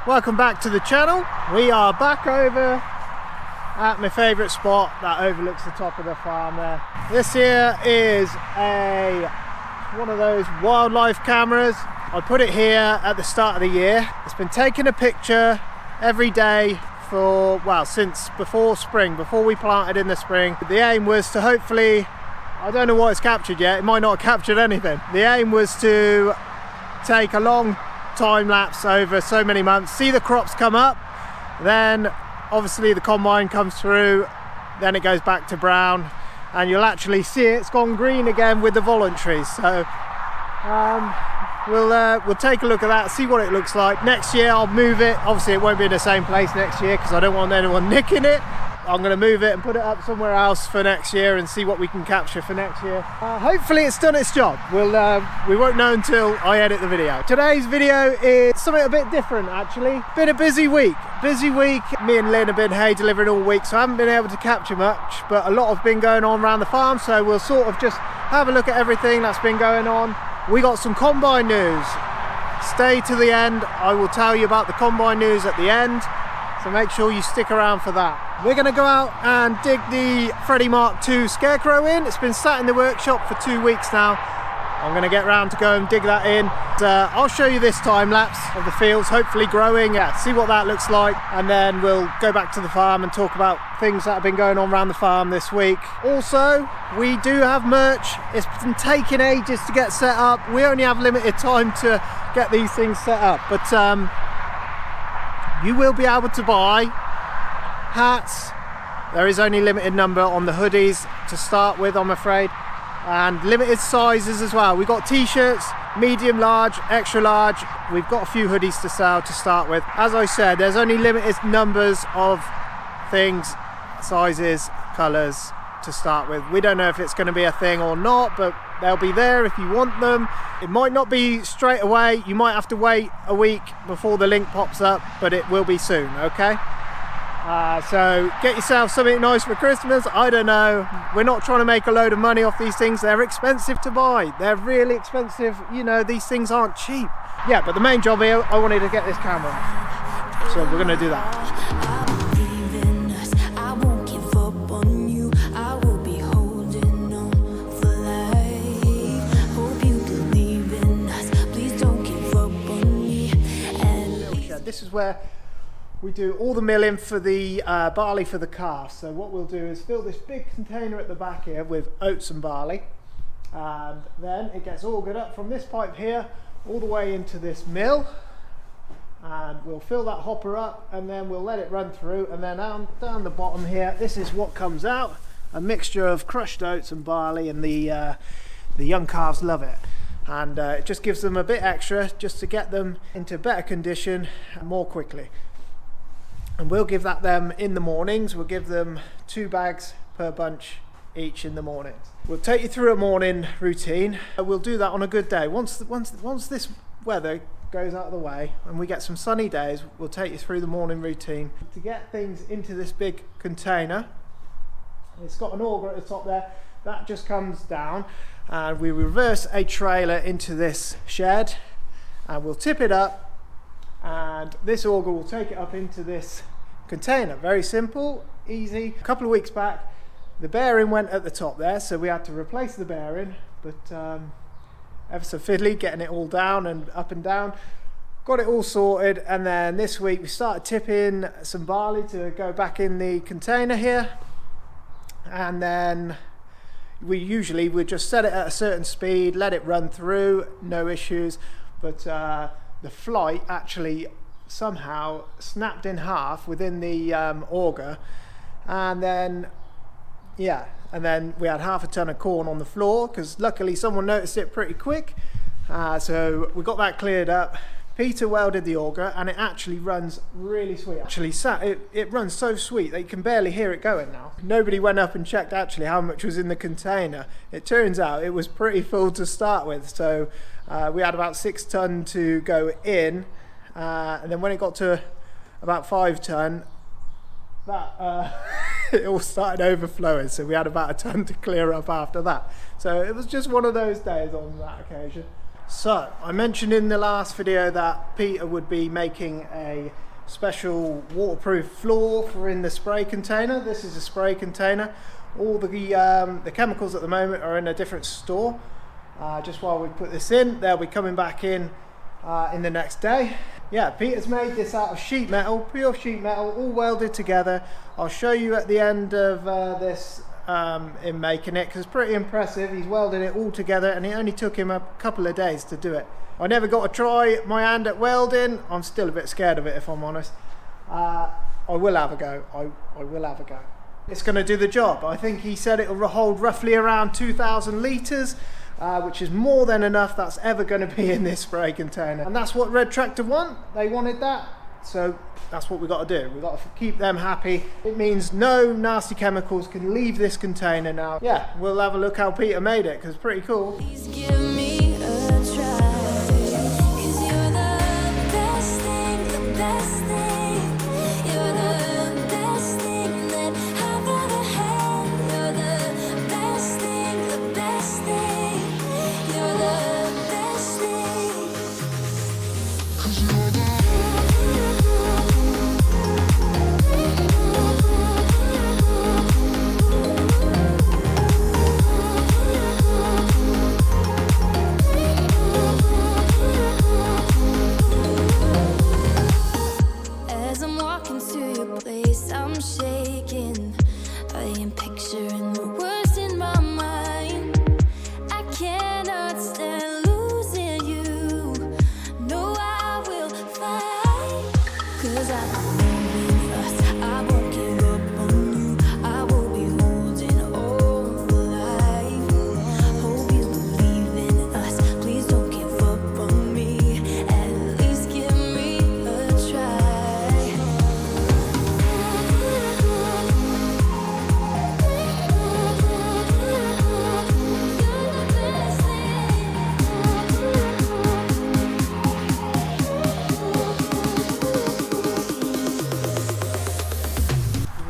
Welcome back to the channel. We are back over at my favourite spot that overlooks the top of the farm there. This here is one of those wildlife cameras. I put it here at the start of the year. It's been taking a picture every day for, well, since before spring, before we planted in the spring. The aim was to hopefully, I don't know what it's captured yet, it might not have captured anything. The aim was to take a long time lapse over so many months, see the crops come up, then obviously the combine comes through, then it goes back to brown, and you'll actually see it's gone green again with the voluntaries. So we'll take a look at that, see what it looks like. Next year I'll move it. Obviously it won't be in the same place next year because I don't want anyone nicking it. I'm going to move it and put it up somewhere else for next year and see what we can capture for next year. Hopefully it's done its job. We won't know until I edit the video. Today's video is something a bit different actually. Been a busy week. Me and Lynn have been hay delivering all week, so I haven't been able to capture much, but a lot has been going on around the farm, so we'll sort of just have a look at everything that's been going on. We got some combine news. Stay to the end. I will tell you about the combine news at the end. So make sure you stick around for that. We're going to go out and dig the Freddy Mark II scarecrow in. It's been sat in the workshop for 2 weeks now. I'm going to get round to go and dig that in. I'll show you this time lapse of the fields, hopefully growing, see what that looks like, and then we'll go back to the farm and talk about things that have been going on around the farm this week. Also, we do have merch. It's been taking ages to get set up. We only have limited time to get these things set up, but you will be able to buy hats. There is only limited number on the hoodies to start with, I'm afraid, and limited sizes as well. We've got t-shirts, medium, large, extra large. We've got a few hoodies to sell to start with. As I said, there's only limited numbers of things, sizes, colours to start with. We don't know if it's going to be a thing or not, but they'll be there if you want them. It might not be straight away. You might have to wait a week before the link pops up, but it will be soon, okay? So get yourself something nice for Christmas. I don't know. We're not trying to make a load of money off these things. They're expensive to buy. They're really expensive. You know, these things aren't cheap. Yeah, but the main job here, I wanted to get this camera. So we're going to do that. This is where we do all the milling for the barley for the calf. So what we'll do is fill this big container at the back here with oats and barley, and then it gets augered up from this pipe here all the way into this mill, and we'll fill that hopper up, and then we'll let it run through, and then down the bottom here, this is what comes out, a mixture of crushed oats and barley, and the young calves love it. And it just gives them a bit extra just to get them into better condition more quickly. And we'll give them in the mornings. We'll give them 2 bags per bunch each in the mornings. We'll take you through a morning routine. We'll do that on a good day. Once this weather goes out of the way and we get some sunny days, we'll take you through the morning routine. To get things into this big container, it's got an auger at the top there. That just comes down, and we reverse a trailer into this shed, and we'll tip it up, and this auger will take it up into this container. Very simple, easy. A couple of weeks back, the bearing went at the top there, so we had to replace the bearing, but ever so fiddly getting it all down and up and down. Got it all sorted, and then this week we started tipping some barley to go back in the container here, and then we usually would just set it at a certain speed, let it run through, no issues, but the flight actually somehow snapped in half within the auger, and then we had half a ton of corn on the floor, because luckily someone noticed it pretty quick, so we got that cleared up. Peter welded the auger, and it actually runs really sweet. It runs so sweet that you can barely hear it going now. Nobody went up and checked actually how much was in the container. It turns out it was pretty full to start with, so we had about 6 ton to go in, and then when it got to about 5 ton, that it all started overflowing, so we had about a ton to clear up after that. So it was just one of those days on that occasion. So, I mentioned in the last video that Peter would be making a special waterproof floor for in the spray container. This is a spray container. All the chemicals at the moment are in a different store. Just while we put this in, they'll be coming back in the next day. Yeah, Peter's made this out of sheet metal, pure sheet metal, all welded together. I'll show you at the end of this in making it, because it's pretty impressive. He's welded it all together and it only took him a couple of days to do it. I never got to try my hand at welding. I'm still a bit scared of it, if I'm honest. I will have a go. I will have a go. It's going to do the job. I think he said it will hold roughly around 2,000 litres, which is more than enough that's ever going to be in this spray container. And that's what Red Tractor want. They wanted that. So that's what we've got to do. We've got to keep them happy. It means no nasty chemicals can leave this container now. Yeah, we'll have a look how Peter made it, because it's pretty cool. Please give me a try.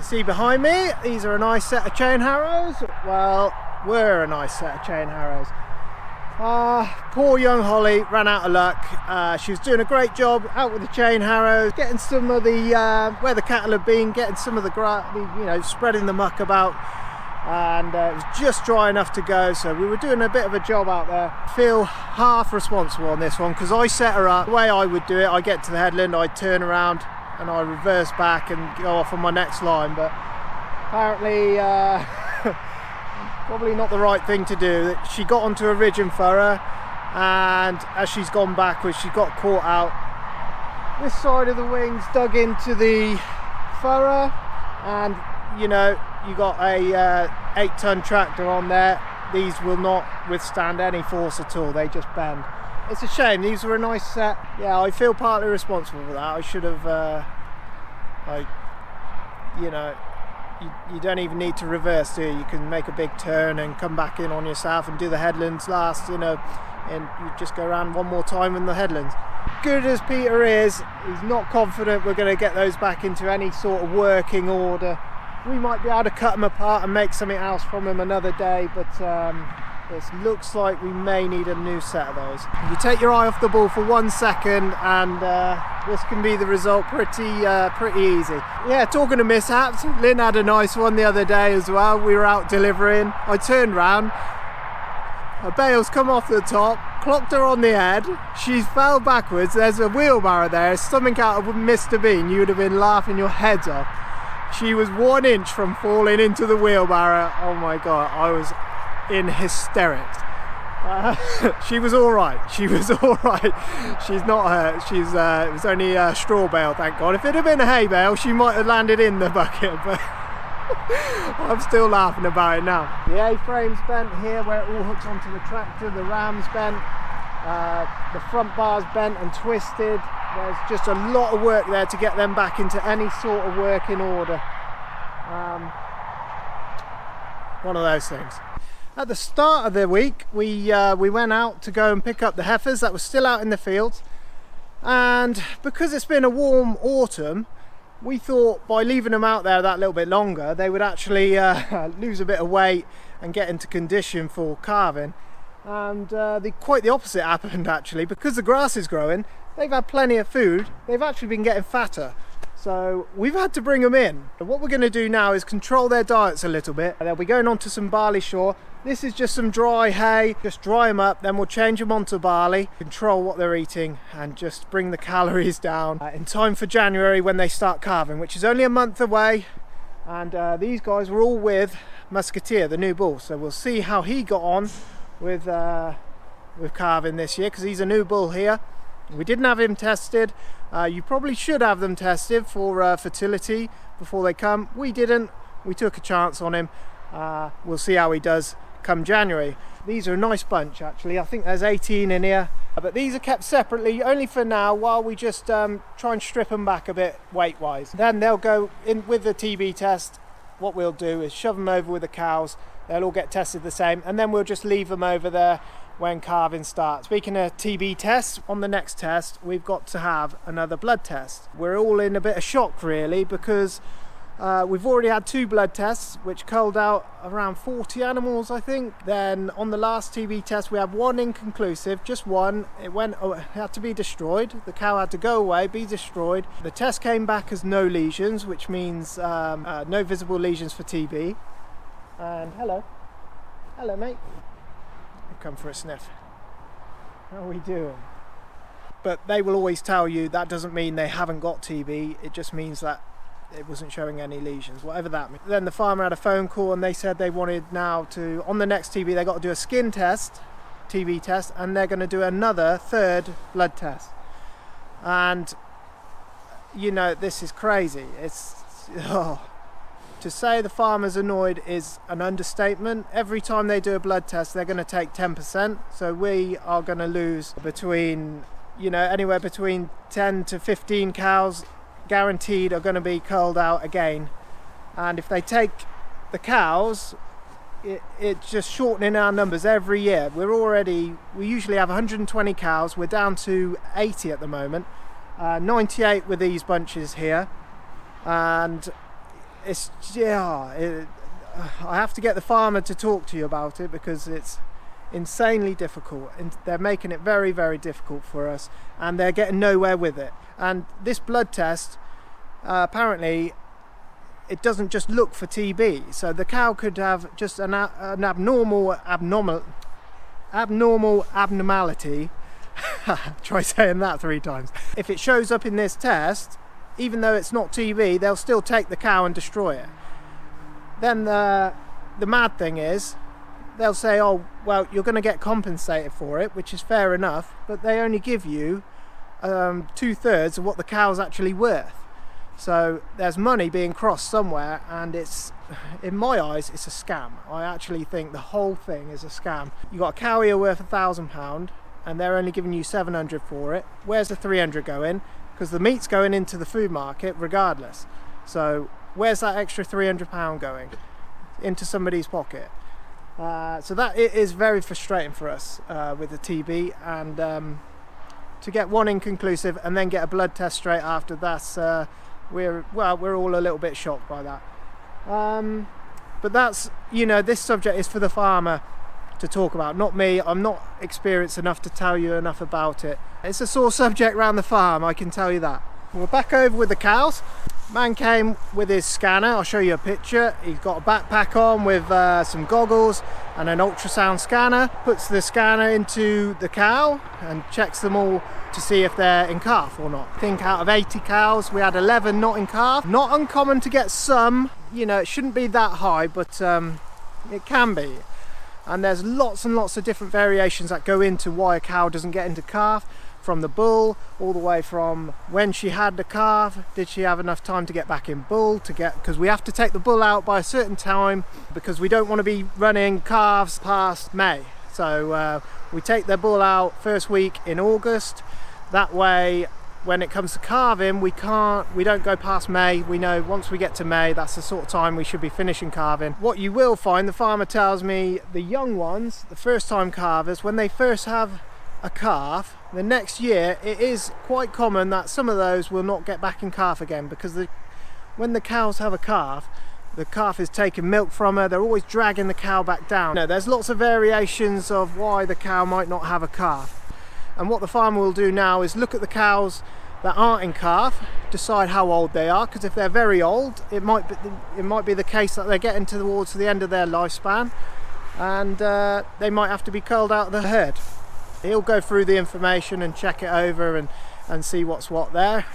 See behind me, these are a nice set of chain harrows. Well, we're a nice set of chain harrows. Poor young Holly ran out of luck. She was doing a great job out with the chain harrows, getting some of the where the cattle have been, getting some of the grass, you know, spreading the muck about, and it was just dry enough to go. So we were doing a bit of a job out there. I feel half responsible on this one, because I set her up the way I would do it. I get to the headland, I turn around and I reverse back and go off on my next line, but apparently probably not the right thing to do. She got onto a ridge and furrow, and as she's gone backwards she got caught out. This side of the wings dug into the furrow, and you know, you got a 8-ton tractor on there. These will not withstand any force at all, they just bend. It's a shame, these were a nice set. Yeah, I feel partly responsible for that. I should have, you know, you don't even need to reverse, do you? You can make a big turn and come back in on yourself and do the headlands last, you know, and you just go around one more time in the headlands. Good as Peter is, he's not confident we're going to get those back into any sort of working order. We might be able to cut them apart and make something else from them another day, but it looks like we may need a new set of those. You take your eye off the ball for 1 second and this can be the result pretty easy. Yeah, talking of mishaps, Lynn had a nice one the other day as well. We were out delivering. I turned round, a bale's come off the top, clocked her on the head, she fell backwards. There's a wheelbarrow there, something out of Mr. Bean, you would have been laughing your heads off. She was 1 inch from falling into the wheelbarrow. Oh my god, I was in hysterics. She was all right. She was all right. She's not hurt. She's it was only a straw bale, thank God. If it had been a hay bale, she might have landed in the bucket, but I'm still laughing about it now. The A-frame's bent here where it all hooks onto the tractor. The ram's bent. The front bar's bent and twisted. There's just a lot of work there to get them back into any sort of working order. One of those things. At the start of the week, we went out to go and pick up the heifers that were still out in the fields, and because it's been a warm autumn, we thought by leaving them out there that little bit longer they would actually lose a bit of weight and get into condition for calving. And quite the opposite happened actually. Because the grass is growing, they've had plenty of food, they've actually been getting fatter. So we've had to bring them in. And what we're going to do now is control their diets a little bit. They'll be going onto some barley straw. This is just some dry hay, just dry them up, then we'll change them onto barley, control what they're eating and just bring the calories down in time for January when they start calving, which is only a month away. And these guys were all with Musketeer, the new bull, so we'll see how he got on with calving this year, because he's a new bull here. We didn't have him tested. You probably should have them tested for fertility before they come. We didn't. We took a chance on him. We'll see how he does come January. These are a nice bunch actually. I think there's 18 in here, but these are kept separately only for now while we just try and strip them back a bit weight wise. Then they'll go in with the TB test. What we'll do is shove them over with the cows. They'll all get tested the same, and then we'll just leave them over there when calving starts. Speaking of TB tests, on the next test we've got to have another blood test. We're all in a bit of shock really, because we've already had 2 blood tests which culled out around 40 animals I think. Then on the last TB test we had 1 inconclusive, just 1. It had to be destroyed. The cow had to go away, be destroyed. The test came back as no lesions, which means no visible lesions for TB. And hello mate, you've come for a sniff. How are we doing? But they will always tell you that doesn't mean they haven't got TB, it just means that it wasn't showing any lesions, whatever that means. Then the farmer had a phone call and they said they wanted now to, on the next TB, they got to do a skin test, TB test, and they're going to do another 3rd blood test. And you know, this is crazy. To say the farmer's annoyed is an understatement. Every time they do a blood test, they're going to take 10%. So we are going to lose between, you know, anywhere between 10 to 15 cows guaranteed are going to be culled out again. And if they take the cows, it's just shortening our numbers every year. We usually have 120 cows. We're down to 80 at the moment. 98 with these bunches here. And it's, I have to get the farmer to talk to you about it, because it's insanely difficult, and they're making it very, very difficult for us, and they're getting nowhere with it. And this blood test, apparently it doesn't just look for TB, so the cow could have just an abnormality. Try saying that 3 times. If it shows up in this test, even though it's not TB, they'll still take the cow and destroy it. Then the mad thing is, they'll say, oh well, you're going to get compensated for it, which is fair enough, but they only give you 2/3 of what the cow's actually worth. So there's money being crossed somewhere, and it's, in my eyes, it's a scam. I actually think the whole thing is a scam. You got a cow here worth £1,000 and they're only giving you 700 for it. Where's the 300 going? Because the meat's going into the food market regardless. So where's that extra £300 going? Into somebody's pocket. So that it is very frustrating for us with the TB, and to get 1 inconclusive and then get a blood test straight after, that's we're all a little bit shocked by that. But that's, you know, this subject is for the farmer to talk about, not me. I'm not experienced enough to tell you enough about it. It's a sore subject around the farm, I can tell you that. We're back over with the cows. Man came with his scanner. I'll show you a picture. He's got a backpack on with some goggles and an ultrasound scanner. Puts the scanner into the cow and checks them all to see if they're in calf or not. I think out of 80 cows we had 11 not in calf. Not uncommon to get some, you know, it shouldn't be that high, but it can be. And there's lots and lots of different variations that go into why a cow doesn't get into calf. From the bull, all the way from when she had the calf, did she have enough time to get back in bull, because we have to take the bull out by a certain time, because we don't want to be running calves past May. So we take the bull out first week in August. That way, when it comes to calving, we don't go past May. We know once we get to May, that's the sort of time we should be finishing calving. What you will find, the farmer tells me, the young ones, the first time calvers, when they first have a calf, the next year it is quite common that some of those will not get back in calf again, because when the cows have a calf, the calf is taking milk from her, they're always dragging the cow back down. Now, there's lots of variations of why the cow might not have a calf. And what the farmer will do now is look at the cows that aren't in calf, decide how old they are, because if they're very old, it might be the case that they're getting towards the end of their lifespan, and they might have to be culled out of the herd. He'll go through the information and check it over and see what's what there.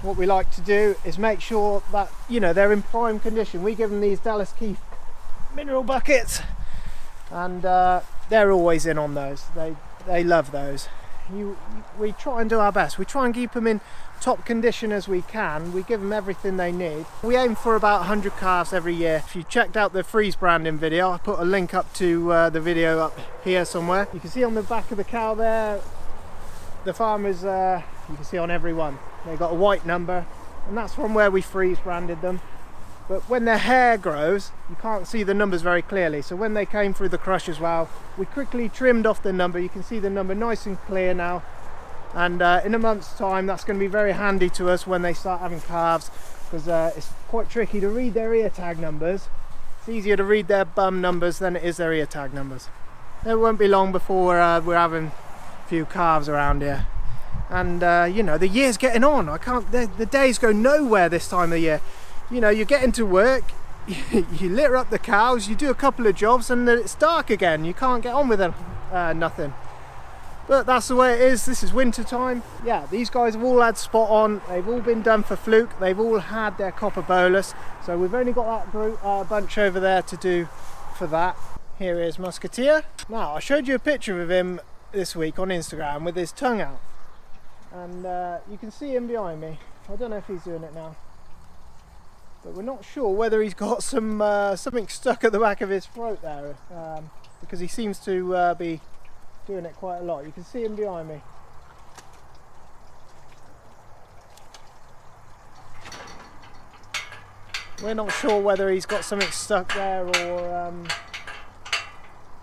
What we like to do is make sure that, you know, they're in prime condition. We give them these Dallas Keith mineral buckets, and they're always in on those. They love those. We try and do our best. We try and keep them in top condition as we can. We give them everything they need. We aim for about 100 calves every year. If you checked out the freeze branding video, I put a link up to the video up here somewhere. You can see on the back of the cow there, the farmers, you can see on every one, they got a white number, and that's from where we freeze branded them. But when their hair grows, you can't see the numbers very clearly. So when they came through the crush as well, we quickly trimmed off the number. You can see the number nice and clear now. And in a month's time, that's going to be very handy to us when they start having calves, because it's quite tricky to read their ear tag numbers. It's easier to read their bum numbers than it is their ear tag numbers. It won't be long before we're having a few calves around here. And you know, the year's getting on. The days go nowhere this time of year. You know, you get into work, you litter up the cows, you do a couple of jobs, and then it's dark again. You can't get on with them, nothing. But that's the way it is. This is winter time. Yeah, these guys have all had spot on. They've all been done for fluke. They've all had their copper bolus. So we've only got that bunch over there to do for that. Here is Musketeer. Now, I showed you a picture of him this week on Instagram with his tongue out. And you can see him behind me. I don't know if he's doing it now, but we're not sure whether he's got something stuck at the back of his throat there, because he seems to be doing it quite a lot. You can see him behind me. We're not sure whether he's got something stuck there, or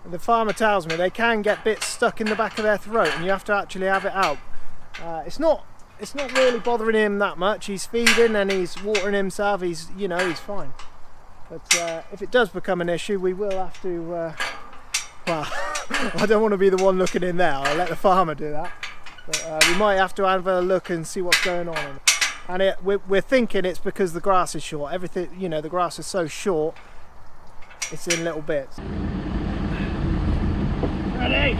the farmer tells me they can get bits stuck in the back of their throat and you have to actually have it out. It's not really bothering him that much. He's feeding and he's watering himself. He's fine. But if it does become an issue, we will have to. Well, I don't want to be the one looking in there. I'll let the farmer do that. But we might have to have a look and see what's going on. And we're thinking it's because the grass is short. Everything, you know, the grass is so short. It's in little bits. Ready?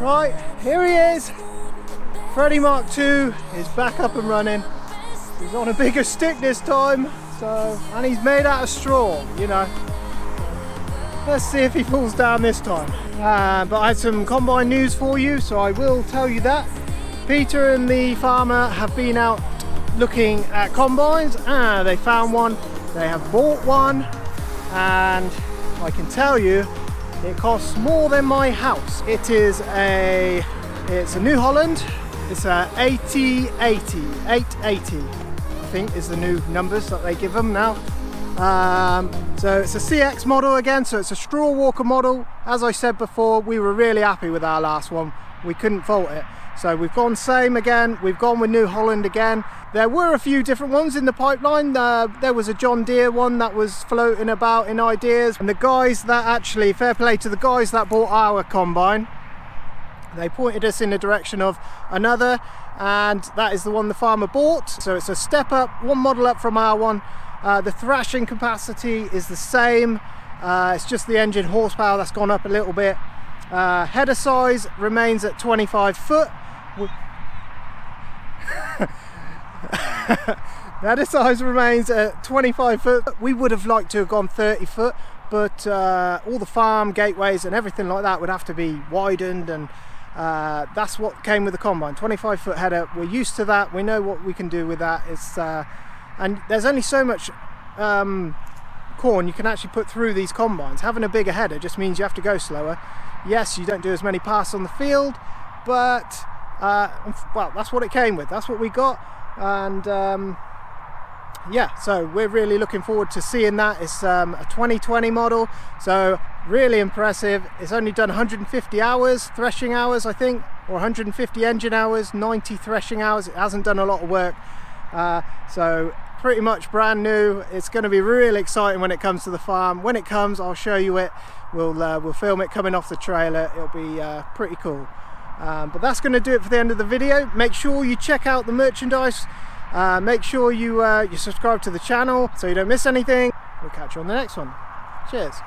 Right, here he is. Freddie Mark II is back up and running. He's on a bigger stick this time, and he's made out of straw, you know. Let's see if he falls down this time. But I had some combine news for you, so I will tell you that. Peter and the farmer have been out looking at combines, and they found one. They have bought one, and I can tell you, it costs more than my house. It's a New Holland. It's a 880, I think is the new numbers that they give them now. So it's a CX model again, so it's a straw walker model. As I said before, we were really happy with our last one. We couldn't fault it. So we've gone same again, we've gone with New Holland again. There were a few different ones in the pipeline. There was a John Deere one that was floating about in ideas. And the guys that actually, fair play to the guys that bought our combine, they pointed us in the direction of another, and that is the one the farmer bought. So it's a step up, one model up from our one. The thrashing capacity is the same. It's just the engine horsepower that's gone up a little bit. Header size remains at 25 foot. Now this size remains at 25 foot. We would have liked to have gone 30 foot, but all the farm gateways and everything like that would have to be widened, and that's what came with the combine. 25 foot header, we're used to that, we know what we can do with that. It's and there's only so much corn you can actually put through these combines. Having a bigger header just means you have to go slower. Yes, you don't do as many passes on the field, but well, that's what it came with, that's what we got. And yeah, so we're really looking forward to seeing that. It's a 2020 model, so really impressive. It's only done 150 hours, threshing hours I think, or 150 engine hours, 90 threshing hours. It hasn't done a lot of work, so pretty much brand new. It's going to be really exciting when it comes to the farm. When it comes, I'll show you it. We'll film it coming off the trailer. It'll be pretty cool. But that's going to do it for the end of the video. Make sure you check out the merchandise. Make sure you subscribe to the channel so you don't miss anything. We'll catch you on the next one. Cheers.